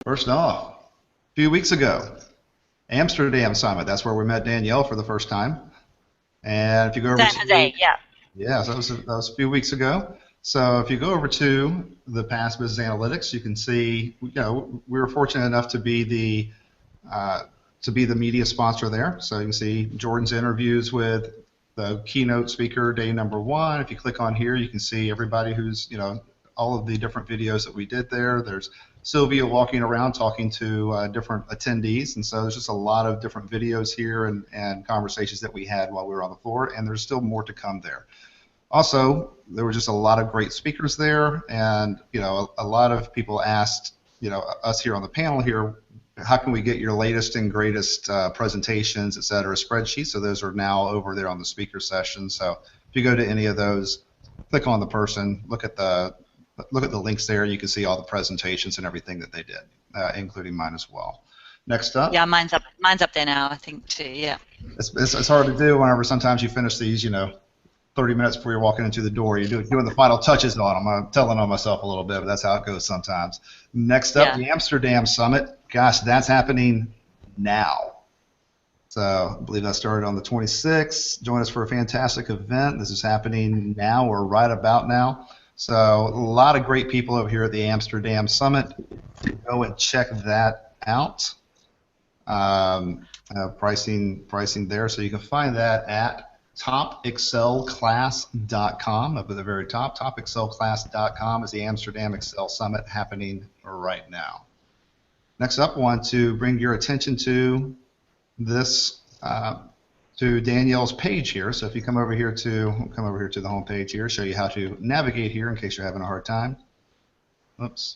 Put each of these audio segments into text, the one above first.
First off, a few weeks ago, Amsterdam Summit. That's where we met Danielle for the first time. And if you go over San to, Jose, yeah. yeah, so that was a few weeks ago. So if you go over to the past business analytics, you can see, we were fortunate enough to be the media sponsor there. So you can see Jordan's interviews with the keynote speaker day number one. If you click on here, you can see everybody who's, all of the different videos that we did there. There's Sylvia walking around talking to different attendees, and so there's just a lot of different videos here and conversations that we had while we were on the floor, and there's still more to come there. Also, there were just a lot of great speakers there, and a lot of people asked, us here on the panel here, how can we get your latest and greatest presentations, et cetera, spreadsheets? So those are now over there on the speaker session. So if you go to any of those, click on the person, look at the links there. You can see all the presentations and everything that they did, including mine as well. Next up. Yeah, mine's up there now, I think, too. Yeah. It's hard to do whenever sometimes you finish these, 30 minutes before you're walking into the door. You're doing the final touches on them. I'm telling on myself a little bit, but that's how it goes sometimes. Next up, the Amsterdam Summit. Gosh, that's happening now. So I believe that started on the 26th. Join us for a fantastic event. This is happening now or right about now. So a lot of great people over here at the Amsterdam Summit. Go and check that out. Pricing there. So you can find that at topexcelclass.com. Up at the very top, topexcelclass.com is the Amsterdam Excel Summit happening right now. Next up, I want to bring your attention to this, to Danielle's page here. So if you come over here to the home page here, show you how to navigate here in case you're having a hard time. Oops.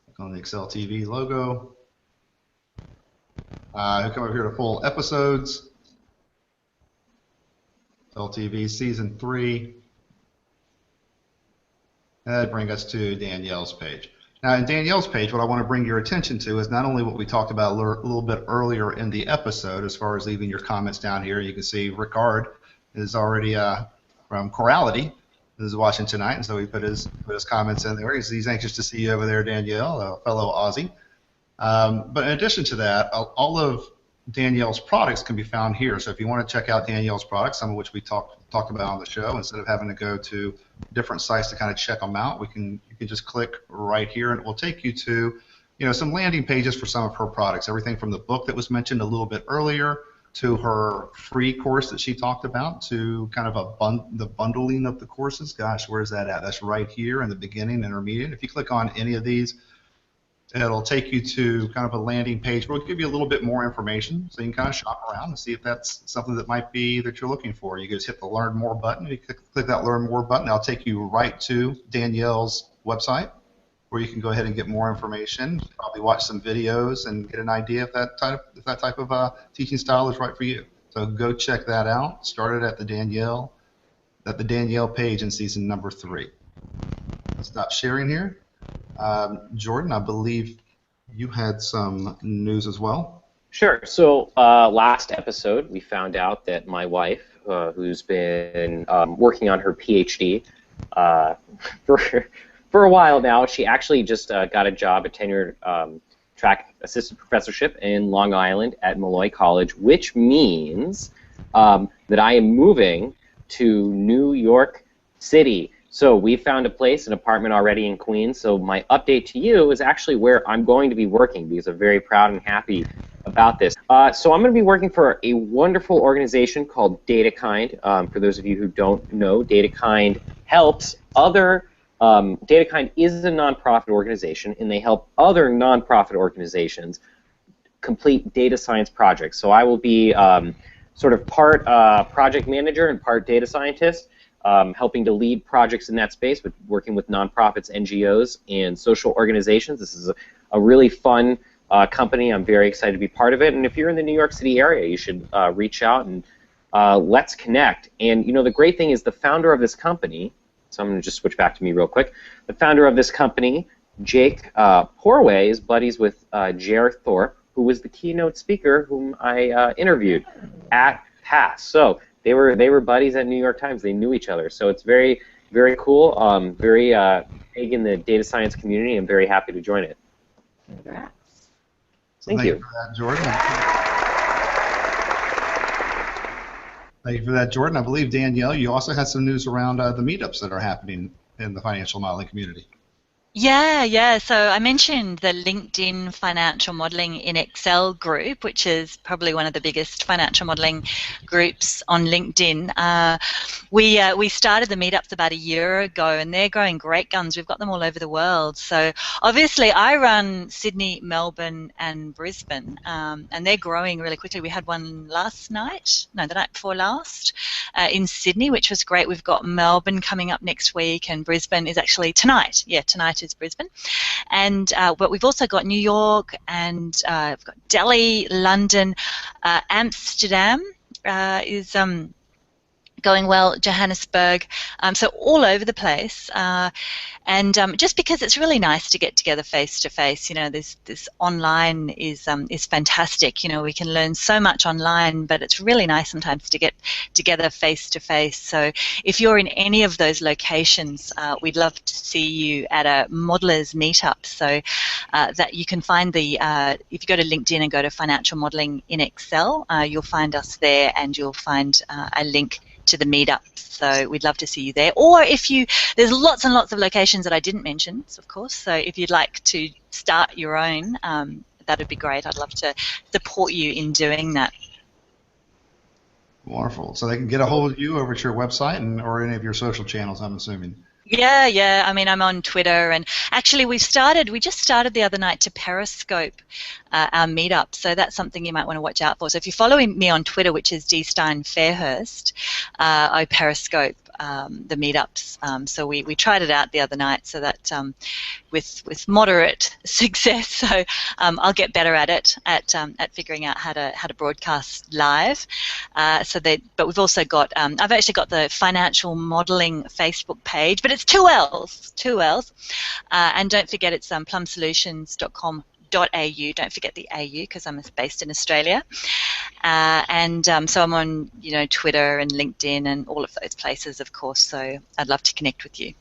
Click on the Excel TV logo. Come over here to full episodes. Excel TV Season 3. That brings us to Danielle's page. Now, in Danielle's page, what I want to bring your attention to is not only what we talked about a little bit earlier in the episode, as far as leaving your comments down here. You can see Ricard is already from Corality is watching tonight, and so he put his comments in there. He's anxious to see you over there, Danielle, a fellow Aussie. But in addition to that, all of Danielle's products can be found here. So if you want to check out Danielle's products, some of which we talked about on the show, instead of having to go to different sites to kind of check them out, you can just click right here, and it will take you to some landing pages for some of her products. Everything from the book that was mentioned a little bit earlier to her free course that she talked about, to kind of the bundling of the courses. Gosh, where's that at? That's right here in the beginning, intermediate. If you click on any of these, it'll take you to kind of a landing page where it'll give you a little bit more information, so you can kind of shop around and see if that's something that might be that you're looking for. You can just hit the Learn More button. You click that Learn More button. That'll take you right to Danielle's website, where you can go ahead and get more information, probably watch some videos, and get an idea if that type of teaching style is right for you. So go check that out. Start it at the Danielle page in season number 3. Let's stop sharing here. Jordan, I believe you had some news as well. Sure. So last episode, we found out that my wife, who's been working on her PhD for a while now, she actually just got a job, a tenured track assistant professorship in Long Island at Malloy College, which means that I am moving to New York City. So we found a place, an apartment already in Queens. So my update to you is actually where I'm going to be working, because I'm very proud and happy about this. So I'm going to be working for a wonderful organization called DataKind. For those of you who don't know, DataKind helps other. DataKind is a nonprofit organization, and they help other nonprofit organizations complete data science projects. So I will be sort of part project manager and part data scientist. Helping to lead projects in that space, but working with nonprofits, NGOs, and social organizations. This is a really fun company. I'm very excited to be part of it. And if you're in the New York City area, you should reach out and let's connect. And the great thing is the founder of this company, so I'm going to just switch back to me real quick. The founder of this company, Jake Porway, is buddies with Jer Thorpe, who was the keynote speaker whom I interviewed at PASS. So they were buddies at New York Times. They knew each other, so it's very, very cool. Very big in the data science community. I'm very happy to join it. Congrats. Thank you. For that, Jordan. Thank you for that, Jordan. I believe, Danielle, you also had some news around the meetups that are happening in the financial modeling community. Yeah. So I mentioned the LinkedIn Financial Modeling in Excel group, which is probably one of the biggest financial modeling groups on LinkedIn. We started the meetups about a year ago, and they're growing great guns. We've got them all over the world. So obviously, I run Sydney, Melbourne, and Brisbane, and they're growing really quickly. We had one the night before last, in Sydney, which was great. We've got Melbourne coming up next week, and Brisbane is actually tonight. Yeah, tonight is Brisbane, and but we've also got New York, and we've got Delhi, London, Amsterdam is going well, Johannesburg, so all over the place, and just because it's really nice to get together face to face. This online is fantastic. We can learn so much online, but it's really nice sometimes to get together face to face. So if you're in any of those locations, we'd love to see you at a modelers meetup. So that you can find if you go to LinkedIn and go to Financial Modeling in Excel, you'll find us there, and you'll find a link to the meetup. So we'd love to see you there. Or there's lots and lots of locations that I didn't mention, of course. So if you'd like to start your own, that would be great. I'd love to support you in doing that. Wonderful. So they can get a hold of you over at your website or any of your social channels, I'm assuming. Yeah. I mean, I'm on Twitter, and actually we just started the other night to Periscope our meetup, so that's something you might want to watch out for. So if you're following me on Twitter, which is Stein Fairhurst, I Periscope the meetups. So we tried it out the other night, so that with moderate success. So I'll get better at it at figuring out how to broadcast live. But we've also got I've actually got the Financial Modeling Facebook page, but it's two L's, and don't forget it's plumsolutions.com.au. Don't forget the AU, because I'm based in Australia, and so I'm on Twitter and LinkedIn and all of those places, of course. So I'd love to connect with you.